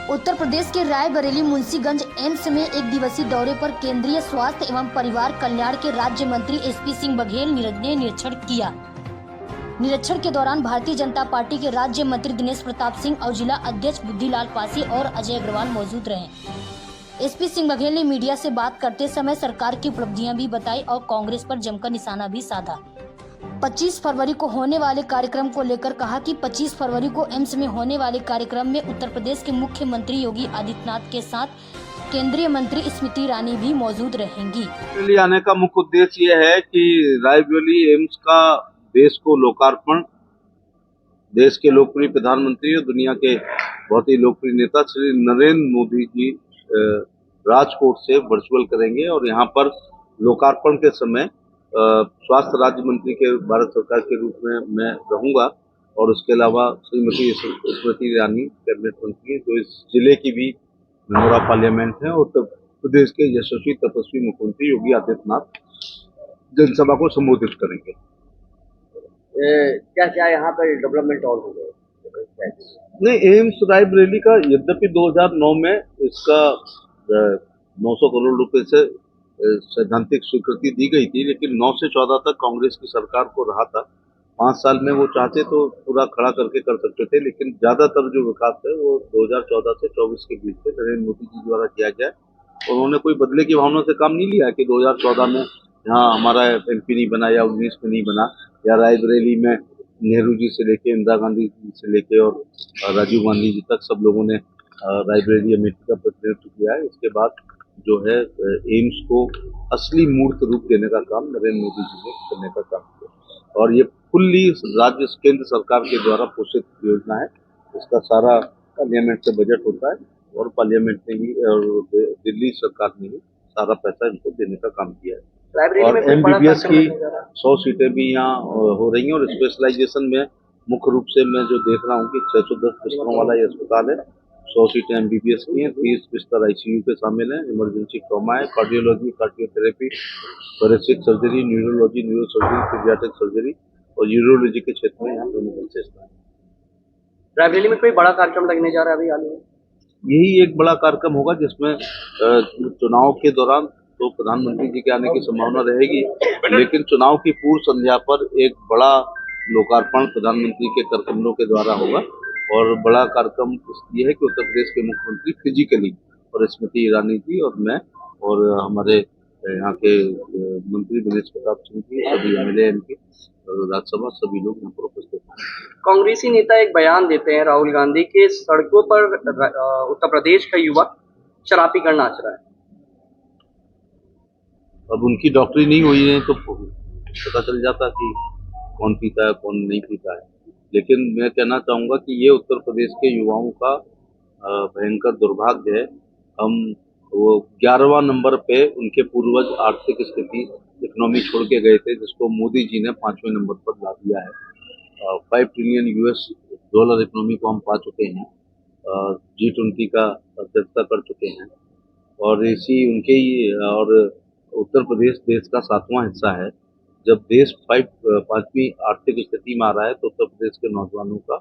उत्तर प्रदेश के रायबरेली मुंशीगंज एम्स में एक दिवसीय दौरे पर केंद्रीय स्वास्थ्य एवं परिवार कल्याण के राज्य मंत्री एसपी सिंह बघेल ने निरीक्षण किया। निरीक्षण के दौरान भारतीय जनता पार्टी के राज्य मंत्री दिनेश प्रताप सिंह और जिला अध्यक्ष बुद्धिलाल पासी और अजय अग्रवाल मौजूद रहे। एसपी सिंह बघेल ने मीडिया से बात करते समय सरकार की उपलब्धियां भी बताई और कांग्रेस पर जमकर निशाना भी साधा। 25 फरवरी को होने वाले कार्यक्रम को लेकर कहा कि 25 फरवरी को एम्स में होने वाले कार्यक्रम में उत्तर प्रदेश के मुख्यमंत्री योगी आदित्यनाथ के साथ केंद्रीय मंत्री स्मृति ईरानी भी मौजूद रहेंगी। दिल्ली आने का मुख्य उद्देश्य यह है कि रायबरेली एम्स का देश को लोकार्पण देश के लोकप्रिय प्रधानमंत्री और दुनिया के बहुत ही लोकप्रिय नेता श्री नरेंद्र मोदी जी राजकोट से वर्चुअल करेंगे और यहाँ पर लोकार्पण के समय स्वास्थ्य राज्य मंत्री के भारत सरकार के रूप में मैं रहूंगा और उसके अलावा श्रीमती स्मृति ईरानी कैबिनेट मंत्री जो इस जिले की भी मेंबर ऑफ पार्लियामेंट है और उत्तर प्रदेश के यशस्वी तपस्वी मुख्यमंत्री योगी आदित्यनाथ जनसभा को संबोधित करेंगे। क्या क्या यहाँ पर डेवलपमेंट और हो गए? नहीं, एम्स रायबरेली का यद्यपि 2009 में इसका 900 करोड़ रुपए से सैद्धांतिक स्वीकृति दी गई थी, लेकिन 9 से 14 तक कांग्रेस की सरकार को रहा था। 5 साल में वो चाहते तो पूरा खड़ा करके कर सकते थे, लेकिन ज्यादातर जो विकास है वो 2014 से 24 के बीच में नरेंद्र मोदी जी द्वारा किया गया। उन्होंने कोई बदले की भावना से काम नहीं लिया कि 2014 में यहाँ हमारा एमपी नहीं बना या 19 में नहीं बना या रायबरेली में नेहरू जी से लेके इंदिरा गांधी जी से लेके और राजीव गांधी जी तक सब लोगों ने रायबरेली अमेठी का प्रतिनिधित्व किया है। इसके बाद जो है एम्स को असली मूर्त रूप देने का काम नरेंद्र मोदी जी ने करने का काम किया और ये फुल्ली राज्य केंद्र सरकार के द्वारा पोषित योजना है। इसका सारा पार्लियामेंट से बजट होता है और पार्लियामेंट ने ही और दिल्ली सरकार ने ही सारा पैसा इनको देने का काम किया है और एमबीबीएस की 100 सीटें भी यहाँ हो रही हैं और स्पेशलाइजेशन में मुख्य रूप से मैं जो देख रहा हूँ कि 610 बिस्तरों वाला ये अस्पताल है। 100 सीटें एमबीबीएस की हैं, 30 बिस्तर आईसीयू के शामिल हैं, इमरजेंसी ट्रॉमा है, cardiology, cardiotherapy, forensic surgery, neurology, neurosurgery, pediatric surgery और यूरोलॉजी के क्षेत्र में यहाँ दोनों विशेषता है। रायबरेली में कोई बड़ा कार्यक्रम लगने जा रहा है अभी हाल में? यही एक बड़ा कार्यक्रम होगा जिसमें चुनाव के दौरान तो प्रधानमंत्री जी के आने की संभावना रहेगी, लेकिन चुनाव की पूर्व संध्या पर एक बड़ा लोकार्पण प्रधानमंत्री के कर कमलों के द्वारा होगा और बड़ा कार्यक्रम ये है कि उत्तर प्रदेश के मुख्यमंत्री फिजिकली और स्मृति ईरानी जी और मैं और हमारे यहाँ के मंत्री दिनेश प्रताप सिंह जी, सभी एमएलए इनके राज्यसभा सभी लोग यहाँ पर उपस्थित हैं। कांग्रेसी नेता एक बयान देते हैं राहुल गांधी के सड़कों पर उत्तर प्रदेश का युवा शराब पीकर नाच रहा है। अब उनकी डॉक्टरी नहीं हुई है तो पता चल जाता कि कौन पीता है कौन नहीं पीता है, लेकिन मैं कहना चाहूँगा कि ये उत्तर प्रदेश के युवाओं का भयंकर दुर्भाग्य है। हम वो 11वां नंबर पे उनके पूर्वज आर्थिक स्थिति इकोनॉमी छोड़ के गए थे, जिसको मोदी जी ने 5वें नंबर पर ला दिया है। 5 ट्रिलियन यूएस डॉलर इकोनॉमी को हम पा चुके हैं, G20 का अध्यक्षता कर चुके हैं और इसी उनके ही और उत्तर प्रदेश देश का 7वां हिस्सा है। जब देश 5वीं आर्थिक स्थिति में आ रहा है तो उत्तर प्रदेश के नौजवानों का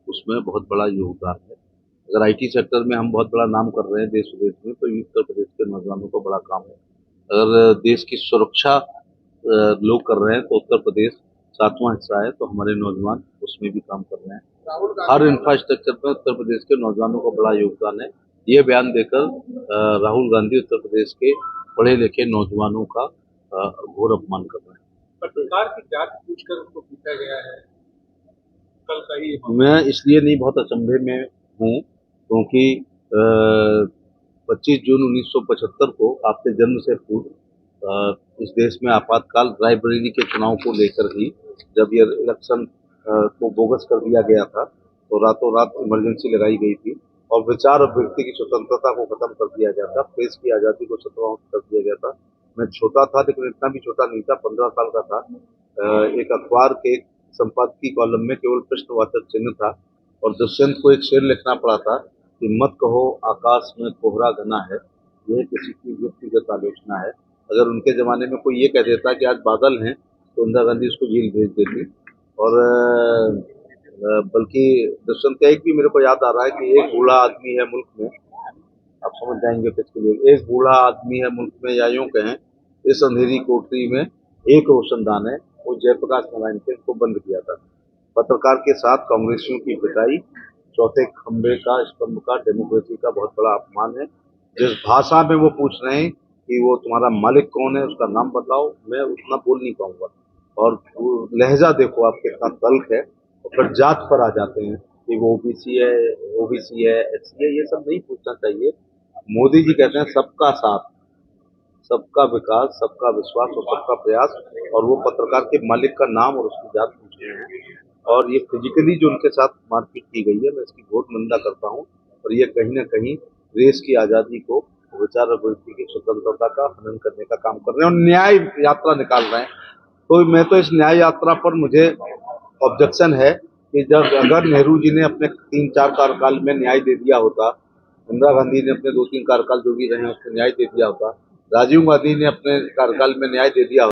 उसमें बहुत बड़ा योगदान है। अगर आईटी सेक्टर में हम बहुत बड़ा नाम कर रहे हैं देश विदेश में, तो उत्तर प्रदेश के नौजवानों का बड़ा काम है। अगर देश की सुरक्षा लोग कर रहे हैं तो उत्तर प्रदेश 7वां हिस्सा है, तो हमारे नौजवान उसमें भी काम कर रहे हैं। हर इंफ्रास्ट्रक्चर में उत्तर प्रदेश के नौजवानों का बड़ा योगदान है। ये बयान देकर राहुल गांधी उत्तर प्रदेश के पढ़े लिखे नौजवानों का घोर अपमान कर रहे हैं। सरकार की जांच पूछकर उसको पूछा गया है कल का ही। मैं इसलिए नहीं बहुत अचंभे में हूँ क्योंकि 25 जून 1975 को आपके जन्म से पूर्व इस देश में आपातकाल रायबरेली के चुनाव को लेकर ही जब ये इलेक्शन को बोगस कर दिया गया था तो रातों रात इमरजेंसी लगाई गई थी और विचार और व्यक्ति की स्वतंत्रता को खत्म कर दिया गया था, प्रेस की आज़ादी को समाप्त कर दिया गया था। मैं छोटा था लेकिन इतना भी छोटा नहीं था, 15 साल का था। एक अखबार के संपादकीय कॉलम में केवल प्रश्नवाचक चिन्ह था और दुष्यंत को एक शेर लिखना पड़ा था कि मत कहो आकाश में कोहरा घना है, यह किसी की व्यक्तिगत आलोचना है। अगर उनके ज़माने में कोई ये कह देता कि आज बादल हैं तो इंदिरा गांधी उसको जेल भेज देती और बल्कि दुष्यंत का एक भी मेरे को याद आ रहा है कि एक बूढ़ा आदमी है मुल्क में, आप समझ जाएंगे तो इसके लिए, एक बूढ़ा आदमी है मुल्क में, या यूं कहें इस अंधेरी कोठरी में एक रोशनदान है, वो जयप्रकाश नारायण सिंह को बंद किया था। पत्रकार के साथ कांग्रेसियों की पिटाई चौथे खंबे का, स्तंभ का, डेमोक्रेसी का बहुत बड़ा अपमान है। जिस भाषा में वो पूछ रहे हैं कि वो तुम्हारा मालिक कौन है, उसका नाम बताओ, मैं उतना बोल नहीं पाऊंगा। और वो लहजा देखो आप कितना तल्ख है, और फिर जात पर आ जाते हैं कि वो ओबीसी है, एससी है, ये सब नहीं पूछना चाहिए। मोदी जी कहते हैं सबका साथ, सबका विकास, सबका विश्वास और सबका प्रयास, और वो पत्रकार के मालिक का नाम और उसकी जात पूछ रहे हैं। और ये फिजिकली जो उनके साथ मारपीट की गई है, मैं इसकी बहुत निंदा करता हूँ। और ये कहीं ना कहीं देश की आज़ादी को, विचार अभिव्यक्ति की स्वतंत्रता का हनन करने का काम कर रहे हैं और न्याय यात्रा निकाल रहे हैं। तो मैं तो इस न्याय यात्रा पर मुझे ऑब्जेक्शन है कि जब अगर नेहरू जी ने अपने 3-4 कार्यकाल में न्याय दे दिया होता, इंदिरा गांधी ने अपने 2-3 कार्यकाल जो भी रहे उसमें न्याय दे दिया होता, राजीव गांधी ने अपने कार्यकाल में न्याय दे दिया